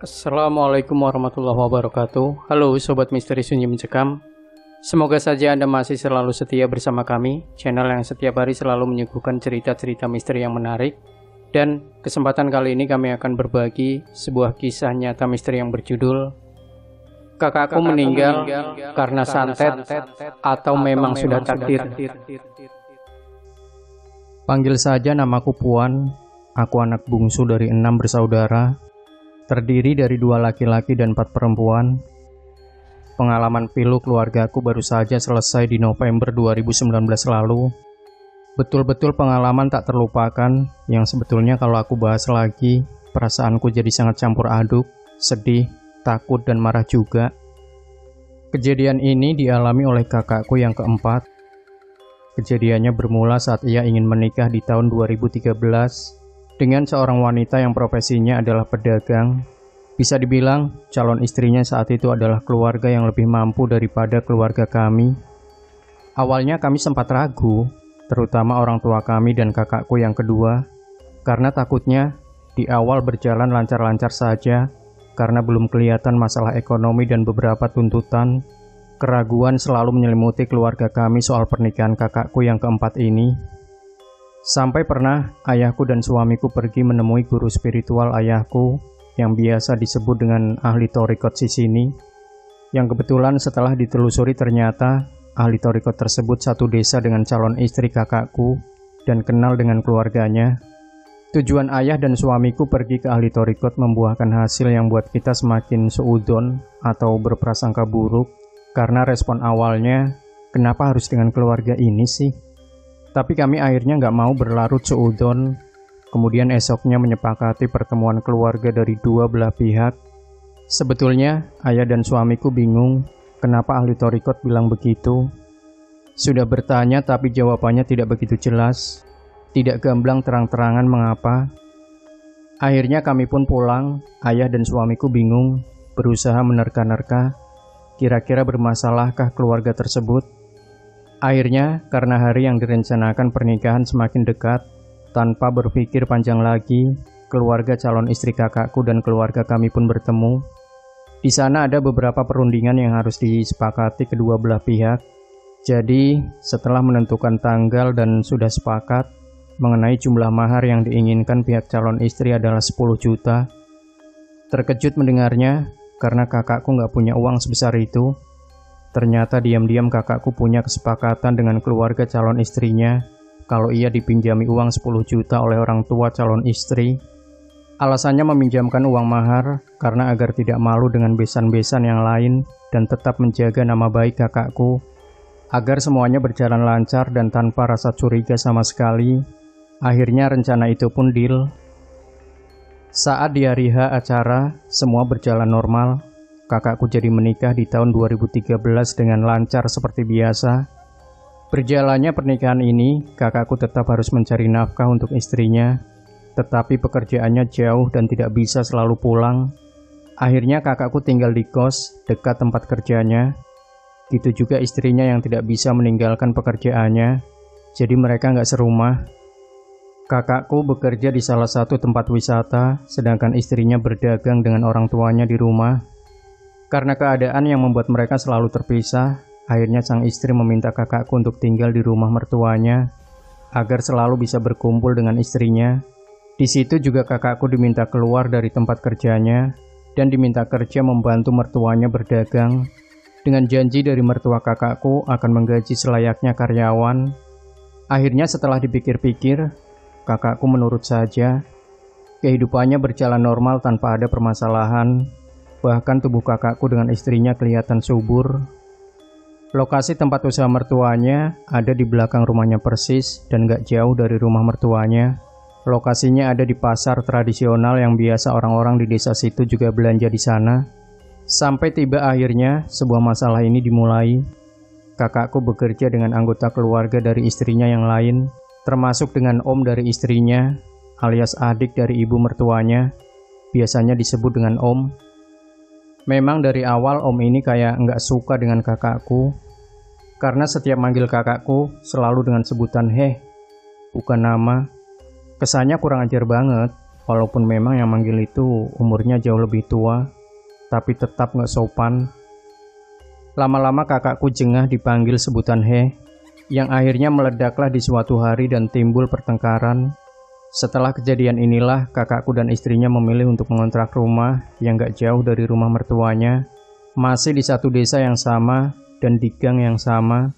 Assalamualaikum warahmatullahi wabarakatuh. Halo Sobat Misteri Sunyi Mencekam. Semoga saja Anda masih selalu setia bersama kami, channel yang setiap hari selalu menyuguhkan cerita-cerita misteri yang menarik. Dan kesempatan kali ini kami akan berbagi sebuah kisah nyata misteri yang berjudul Kakakku meninggal karena santet atau memang sudah takdir. Panggil saja namaku Puan. Aku anak bungsu dari 6 bersaudara, terdiri dari 2 laki-laki dan 4 perempuan. Pengalaman pilu keluargaku baru saja selesai di November 2019 lalu. Betul-betul pengalaman tak terlupakan, yang sebetulnya kalau aku bahas lagi, perasaanku jadi sangat campur aduk, sedih, takut, dan marah juga. Kejadian ini dialami oleh kakakku yang keempat. Kejadiannya bermula saat ia ingin menikah di tahun 2013 dengan seorang wanita yang profesinya adalah pedagang. Bisa dibilang, calon istrinya saat itu adalah keluarga yang lebih mampu daripada keluarga kami. Awalnya kami sempat ragu, terutama orang tua kami dan kakakku yang kedua, karena takutnya di awal berjalan lancar-lancar saja, karena belum kelihatan masalah ekonomi dan beberapa tuntutan. Keraguan selalu menyelimuti keluarga kami soal pernikahan kakakku yang keempat ini. Sampai pernah ayahku dan suamiku pergi menemui guru spiritual ayahku yang biasa disebut dengan ahli thorikot sisini, yang kebetulan setelah ditelusuri ternyata ahli thorikot tersebut satu desa dengan calon istri kakakku dan kenal dengan keluarganya. Tujuan ayah dan suamiku pergi ke ahli thorikot membuahkan hasil yang buat kita semakin suudzon atau berprasangka buruk, karena respon awalnya, kenapa harus dengan keluarga ini sih? Tapi kami akhirnya nggak mau berlarut suudzon. Kemudian esoknya menyepakati pertemuan keluarga dari dua belah pihak. Sebetulnya ayah dan suamiku bingung kenapa ahli thorikot bilang begitu. Sudah bertanya tapi jawabannya tidak begitu jelas. Tidak gamblang terang-terangan mengapa. Akhirnya kami pun pulang. Ayah dan suamiku bingung, berusaha menerka-nerka. Kira-kira bermasalahkah keluarga tersebut? Akhirnya, karena hari yang direncanakan pernikahan semakin dekat, tanpa berpikir panjang lagi, keluarga calon istri kakakku dan keluarga kami pun bertemu. Di sana ada beberapa perundingan yang harus disepakati kedua belah pihak. Jadi, setelah menentukan tanggal dan sudah sepakat mengenai jumlah mahar yang diinginkan pihak calon istri adalah 10 juta. Terkejut mendengarnya, karena kakakku nggak punya uang sebesar itu. Ternyata diam-diam kakakku punya kesepakatan dengan keluarga calon istrinya kalau ia dipinjami uang 10 juta oleh orang tua calon istri. Alasannya meminjamkan uang mahar karena agar tidak malu dengan besan-besan yang lain dan tetap menjaga nama baik kakakku, agar semuanya berjalan lancar dan tanpa rasa curiga sama sekali. Akhirnya rencana itu pun deal. Saat di hari H acara, semua berjalan normal. Kakakku jadi menikah di tahun 2013 dengan lancar seperti biasa. Berjalannya pernikahan ini, kakakku tetap harus mencari nafkah untuk istrinya, tetapi pekerjaannya jauh dan tidak bisa selalu pulang. Akhirnya kakakku tinggal di kos dekat tempat kerjanya. Gitu juga istrinya yang tidak bisa meninggalkan pekerjaannya, jadi mereka nggak serumah. Kakakku bekerja di salah satu tempat wisata, sedangkan istrinya berdagang dengan orang tuanya di rumah. Karena keadaan yang membuat mereka selalu terpisah, akhirnya sang istri meminta kakakku untuk tinggal di rumah mertuanya, agar selalu bisa berkumpul dengan istrinya. Di situ juga kakakku diminta keluar dari tempat kerjanya, dan diminta kerja membantu mertuanya berdagang, dengan janji dari mertua kakakku akan menggaji selayaknya karyawan. Akhirnya setelah dipikir-pikir, kakakku menurut saja. Kehidupannya berjalan normal tanpa ada permasalahan. Bahkan tubuh kakakku dengan istrinya kelihatan subur. Lokasi tempat usaha mertuanya ada di belakang rumahnya persis dan gak jauh dari rumah mertuanya. Lokasinya ada di pasar tradisional yang biasa orang-orang di desa situ juga belanja di sana. Sampai tiba akhirnya sebuah masalah ini dimulai. Kakakku bekerja dengan anggota keluarga dari istrinya yang lain, termasuk dengan om dari istrinya, alias adik dari ibu mertuanya. Biasanya disebut dengan om. Memang dari awal om ini kayak nggak suka dengan kakakku, karena setiap manggil kakakku selalu dengan sebutan bukan nama. Kesannya kurang ajar banget. walaupun memang yang manggil itu umurnya jauh lebih tua, tapi tetap gak sopan. Lama-lama kakakku jengah dipanggil sebutan He, yang akhirnya meledaklah di suatu hari dan timbul pertengkaran. Setelah kejadian inilah kakakku dan istrinya memilih untuk mengontrak rumah yang gak jauh dari rumah mertuanya, masih di satu desa yang sama dan di gang yang sama.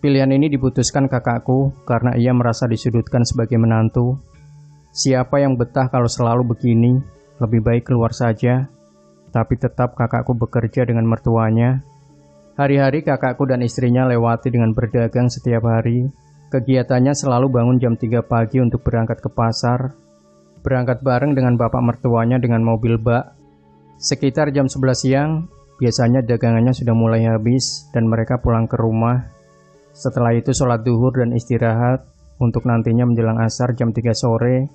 Pilihan ini diputuskan kakakku karena ia merasa disudutkan sebagai menantu. Siapa yang betah kalau selalu begini, lebih baik keluar saja. Tapi tetap kakakku bekerja dengan mertuanya. Hari-hari kakakku dan istrinya lewati dengan berdagang setiap hari. Kegiatannya selalu bangun jam 3 pagi untuk berangkat ke pasar. Berangkat bareng dengan bapak mertuanya dengan mobil bak. Sekitar jam 11 siang, biasanya dagangannya sudah mulai habis dan mereka pulang ke rumah. Setelah itu sholat duhur dan istirahat. Untuk nantinya menjelang asar jam 3 sore,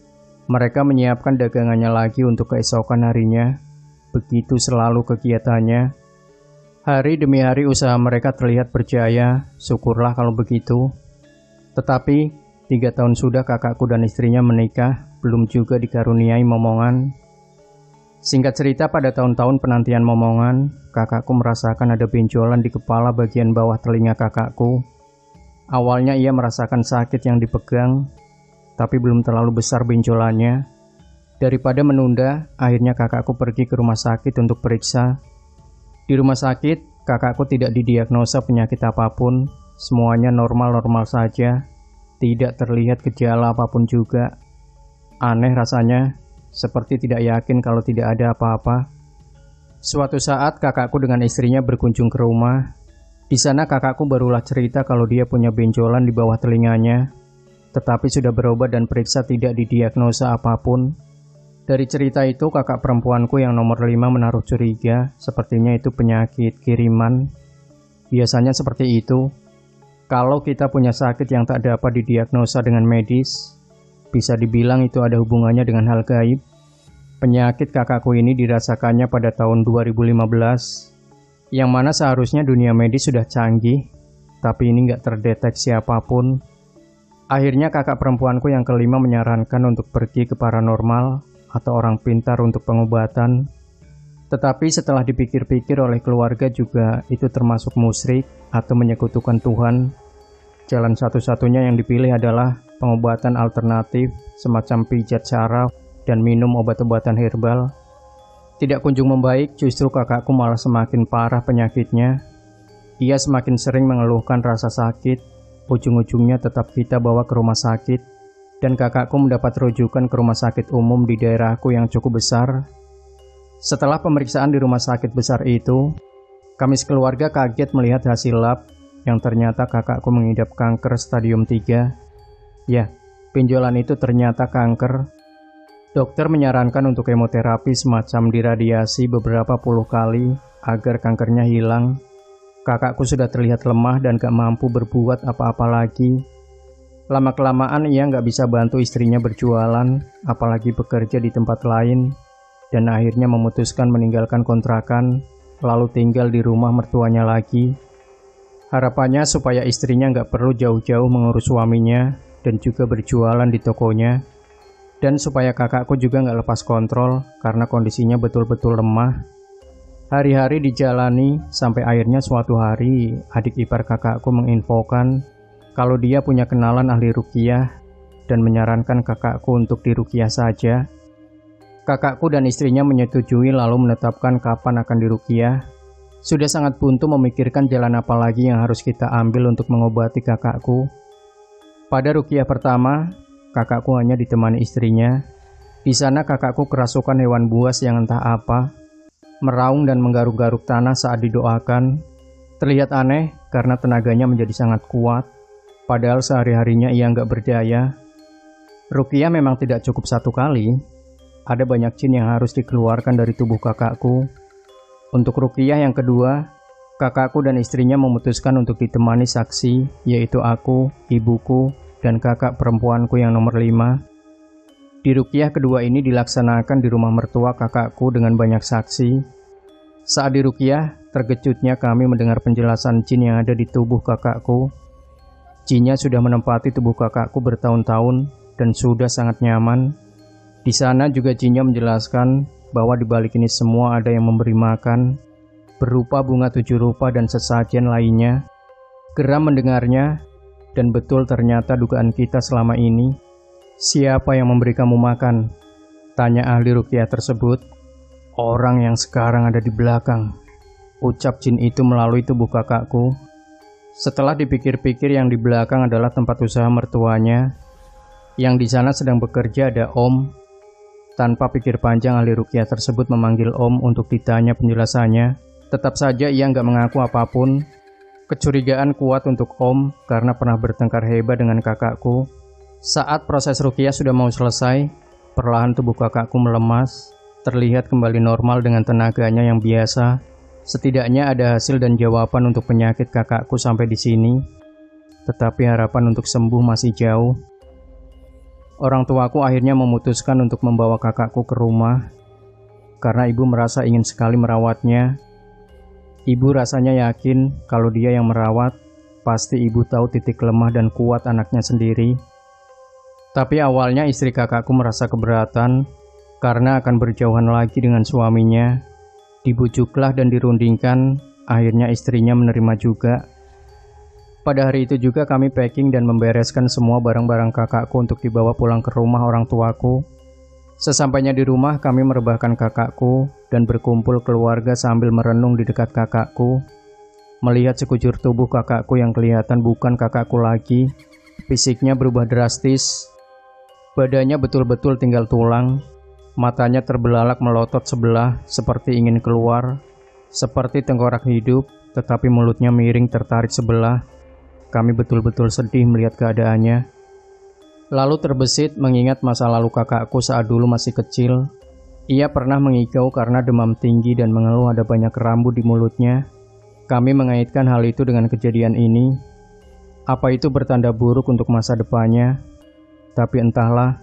mereka menyiapkan dagangannya lagi untuk keesokan harinya. Begitu selalu kegiatannya. Hari demi hari usaha mereka terlihat berjaya, syukurlah kalau begitu. Tetapi, 3 tahun sudah kakakku dan istrinya menikah, belum juga dikaruniai momongan. Singkat cerita, pada tahun-tahun penantian momongan, kakakku merasakan ada benjolan di kepala bagian bawah telinga kakakku. Awalnya ia merasakan sakit yang dipegang, tapi belum terlalu besar benjolannya. Daripada menunda, akhirnya kakakku pergi ke rumah sakit untuk periksa. Di rumah sakit, kakakku tidak didiagnosa penyakit apapun, semuanya normal-normal saja, tidak terlihat gejala apapun juga. Aneh rasanya, seperti tidak yakin kalau tidak ada apa-apa. Suatu saat kakakku dengan istrinya berkunjung ke rumah. Di sana kakakku barulah cerita kalau dia punya benjolan di bawah telinganya, tetapi sudah berobat dan periksa tidak didiagnosa apapun. Dari cerita itu kakak perempuanku yang nomor 5 menaruh curiga, sepertinya itu penyakit kiriman. Biasanya seperti itu. Kalau kita punya sakit yang tak dapat didiagnosa dengan medis, bisa dibilang itu ada hubungannya dengan hal gaib. Penyakit kakakku ini dirasakannya pada tahun 2015, yang mana seharusnya dunia medis sudah canggih, tapi ini nggak terdeteksi apapun. Akhirnya kakak perempuanku yang kelima menyarankan untuk pergi ke paranormal atau orang pintar untuk pengobatan. Tetapi setelah dipikir-pikir oleh keluarga juga itu termasuk musyrik atau menyekutukan Tuhan. Jalan satu-satunya yang dipilih adalah pengobatan alternatif semacam pijat syaraf dan minum obat-obatan herbal. Tidak kunjung membaik, justru kakakku malah semakin parah penyakitnya. Ia semakin sering mengeluhkan rasa sakit, ujung-ujungnya tetap kita bawa ke rumah sakit. Dan kakakku mendapat rujukan ke rumah sakit umum di daerahku yang cukup besar. Setelah pemeriksaan di rumah sakit besar itu, kami sekeluarga kaget melihat hasil lab yang ternyata kakakku mengidap kanker stadium 3. Ya, benjolan itu ternyata kanker. Dokter menyarankan untuk kemoterapi semacam diradiasi beberapa puluh kali agar kankernya hilang. Kakakku sudah terlihat lemah dan gak mampu berbuat apa-apa lagi. Lama-kelamaan ia nggak bisa bantu istrinya berjualan, apalagi bekerja di tempat lain, dan akhirnya memutuskan meninggalkan kontrakan, lalu tinggal di rumah mertuanya lagi. Harapannya supaya istrinya nggak perlu jauh-jauh mengurus suaminya, dan juga berjualan di tokonya, dan supaya kakakku juga nggak lepas kontrol, karena kondisinya betul-betul lemah. Hari-hari dijalani, sampai akhirnya suatu hari, adik ipar kakakku menginfokan kalau dia punya kenalan ahli ruqyah dan menyarankan kakakku untuk diruqyah saja. Kakakku dan istrinya menyetujui lalu menetapkan kapan akan diruqyah. Sudah sangat buntu memikirkan jalan apa lagi yang harus kita ambil untuk mengobati kakakku. Pada ruqyah pertama, kakakku hanya ditemani istrinya. Di sana kakakku kerasukan hewan buas yang entah apa, meraung dan menggaruk-garuk tanah saat didoakan. Terlihat aneh karena tenaganya menjadi sangat kuat. Padahal sehari-harinya ia nggak berdaya. Ruqyah memang tidak cukup satu kali. Ada banyak jin yang harus dikeluarkan dari tubuh kakakku. Untuk ruqyah yang kedua, kakakku dan istrinya memutuskan untuk ditemani saksi, yaitu aku, ibuku, dan kakak perempuanku yang nomor 5. Di ruqyah kedua ini dilaksanakan di rumah mertua kakakku dengan banyak saksi. Saat di ruqyah, terkejutnya kami mendengar penjelasan jin yang ada di tubuh kakakku. Jinnya sudah menempati tubuh kakakku bertahun-tahun dan sudah sangat nyaman. Di sana juga jinnya menjelaskan bahwa di balik ini semua ada yang memberi makan, berupa bunga 7 rupa dan sesajen lainnya. Geram mendengarnya, dan betul ternyata dugaan kita selama ini. Siapa yang memberi kamu makan? Tanya ahli ruqyah tersebut. Orang yang sekarang ada di belakang, ucap jin itu melalui tubuh kakakku. Setelah dipikir-pikir, yang di belakang adalah tempat usaha mertuanya. Yang di sana sedang bekerja ada Om. Tanpa pikir panjang, ahli ruqyah tersebut memanggil Om untuk ditanya penjelasannya. Tetap saja ia nggak mengaku apapun. Kecurigaan kuat untuk Om karena pernah bertengkar hebat dengan kakakku. Saat proses ruqyah sudah mau selesai, perlahan tubuh kakakku melemas, terlihat kembali normal dengan tenaganya yang biasa. Setidaknya ada hasil dan jawaban untuk penyakit kakakku sampai di sini. Tetapi harapan untuk sembuh masih jauh. Orang tuaku akhirnya memutuskan untuk membawa kakakku ke rumah karena ibu merasa ingin sekali merawatnya. Ibu rasanya yakin kalau dia yang merawat, pasti ibu tahu titik lemah dan kuat anaknya sendiri. Tapi awalnya istri kakakku merasa keberatan karena akan berjauhan lagi dengan suaminya. Dibujuklah dan dirundingkan, akhirnya istrinya menerima juga. Pada hari itu juga kami packing dan membereskan semua barang-barang kakakku untuk dibawa pulang ke rumah orang tuaku. Sesampainya di rumah, kami merebahkan kakakku dan berkumpul keluarga sambil merenung di dekat kakakku. Melihat sekujur tubuh kakakku yang kelihatan bukan kakakku lagi, fisiknya berubah drastis. Badannya betul-betul tinggal tulang, matanya terbelalak melotot sebelah seperti ingin keluar, seperti tengkorak hidup, tetapi mulutnya miring tertarik sebelah. Kami betul-betul sedih melihat keadaannya. Lalu terbesit mengingat masa lalu kakakku saat dulu masih kecil. Ia pernah mengigau karena demam tinggi dan mengeluh ada banyak rambut di mulutnya. Kami mengaitkan hal itu dengan kejadian ini. Apa itu bertanda buruk untuk masa depannya? Tapi entahlah.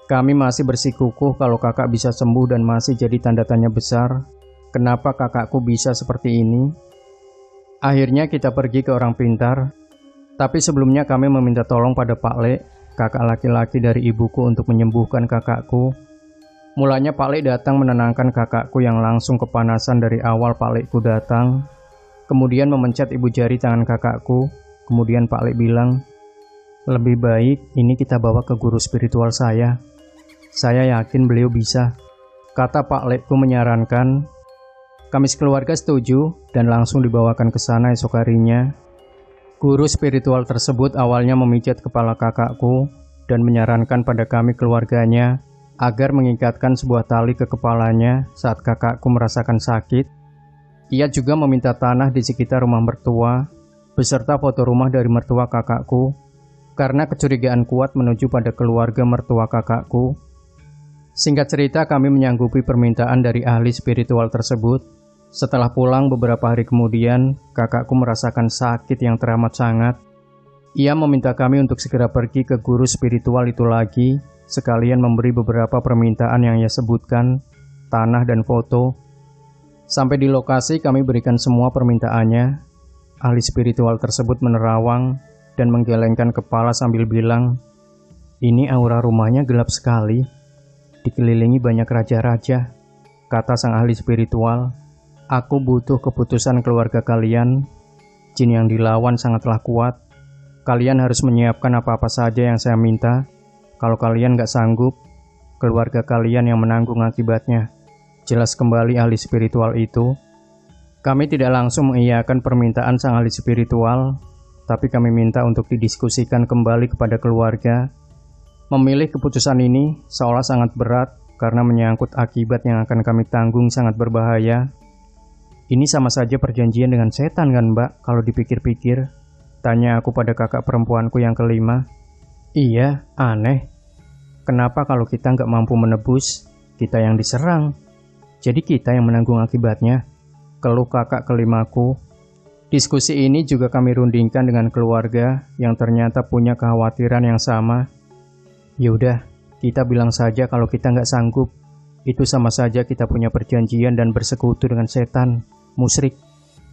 Kami masih bersikukuh kalau kakak bisa sembuh dan masih jadi tanda tanya besar. Kenapa kakakku bisa seperti ini? Akhirnya kita pergi ke orang pintar. Tapi sebelumnya kami meminta tolong pada Pak Le, kakak laki-laki dari ibuku untuk menyembuhkan kakakku. Mulanya Pak Le datang menenangkan kakakku yang langsung kepanasan dari awal Pak Leku datang. Kemudian memencet ibu jari tangan kakakku. Kemudian Pak Le bilang, lebih baik ini kita bawa ke guru spiritual saya. Saya yakin beliau bisa. Kata Pak Leku menyarankan. Kami sekeluarga setuju dan langsung dibawakan ke sana esok harinya. Guru spiritual tersebut awalnya memijat kepala kakakku dan menyarankan pada kami keluarganya agar mengikatkan sebuah tali ke kepalanya saat kakakku merasakan sakit. Ia juga meminta tanah di sekitar rumah mertua beserta foto rumah dari mertua kakakku karena kecurigaan kuat menuju pada keluarga mertua kakakku. Singkat cerita, kami menyanggupi permintaan dari ahli spiritual tersebut. Setelah pulang beberapa hari kemudian, kakakku merasakan sakit yang teramat sangat. Ia meminta kami untuk segera pergi ke guru spiritual itu lagi, sekalian memberi beberapa permintaan yang ia sebutkan, tanah dan foto. Sampai di lokasi kami berikan semua permintaannya. Ahli spiritual tersebut menerawang dan menggelengkan kepala sambil bilang, ini aura rumahnya gelap sekali, dikelilingi banyak raja-raja. Kata sang ahli spiritual, aku butuh keputusan keluarga kalian. Jin yang dilawan sangatlah kuat. Kalian harus menyiapkan apa-apa saja yang saya minta. Kalau kalian gak sanggup, keluarga kalian yang menanggung akibatnya. Jelas kembali ahli spiritual itu. Kami tidak langsung mengiyakan permintaan sang ahli spiritual, tapi kami minta untuk didiskusikan kembali kepada keluarga. Memilih keputusan ini seolah sangat berat karena menyangkut akibat yang akan kami tanggung sangat berbahaya. Ini sama saja perjanjian dengan setan kan mbak, kalau dipikir-pikir? Tanya aku pada kakak perempuanku yang kelima. Iya, aneh. Kenapa kalau kita nggak mampu menebus, kita yang diserang? Jadi kita yang menanggung akibatnya? Keluh kakak kelimaku. Diskusi ini juga kami rundingkan dengan keluarga yang ternyata punya kekhawatiran yang sama. Yaudah, kita bilang saja kalau kita nggak sanggup. Itu sama saja kita punya perjanjian dan bersekutu dengan setan, musyrik.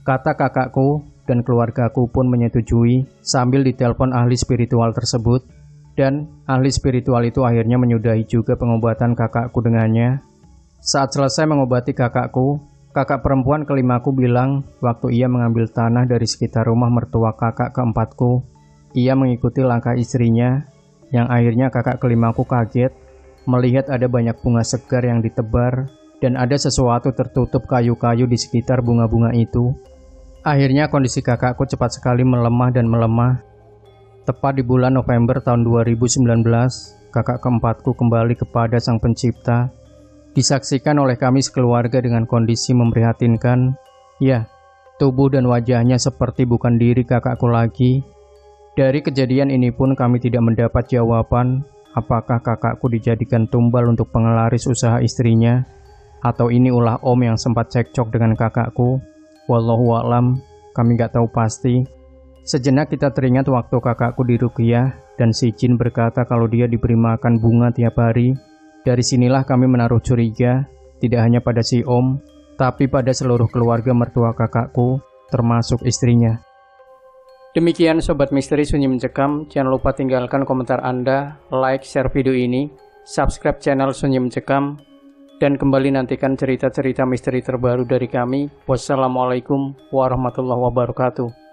Kata kakakku dan keluargaku pun menyetujui sambil ditelepon ahli spiritual tersebut. Dan ahli spiritual itu akhirnya menyudahi juga pengobatan kakakku dengannya. Saat selesai mengobati kakakku, kakak perempuan kelimaku bilang waktu ia mengambil tanah dari sekitar rumah mertua kakak keempatku, ia mengikuti langkah istrinya, yang akhirnya kakak kelimaku kaget melihat ada banyak bunga segar yang ditebar dan ada sesuatu tertutup kayu-kayu di sekitar bunga-bunga itu. Akhirnya kondisi kakakku cepat sekali melemah dan melemah. Tepat di bulan November tahun 2019, kakak keempatku kembali kepada Sang Pencipta. Disaksikan oleh kami sekeluarga dengan kondisi memprihatinkan. Ya, tubuh dan wajahnya seperti bukan diri kakakku lagi. Dari kejadian ini pun kami tidak mendapat jawaban apakah kakakku dijadikan tumbal untuk pengelaris usaha istrinya, atau ini ulah om yang sempat cekcok dengan kakakku. Wallahu a'lam, kami gak tahu pasti. Sejenak kita teringat waktu kakakku diruqyah dan si jin berkata kalau dia diberi makan bunga tiap hari. Dari sinilah kami menaruh curiga, tidak hanya pada si om, tapi pada seluruh keluarga mertua kakakku, termasuk istrinya. Demikian Sobat Misteri Sunyi Mencekam, jangan lupa tinggalkan komentar Anda, like, share video ini, subscribe channel Sunyi Mencekam, dan kembali nantikan cerita-cerita misteri terbaru dari kami. Wassalamualaikum warahmatullahi wabarakatuh.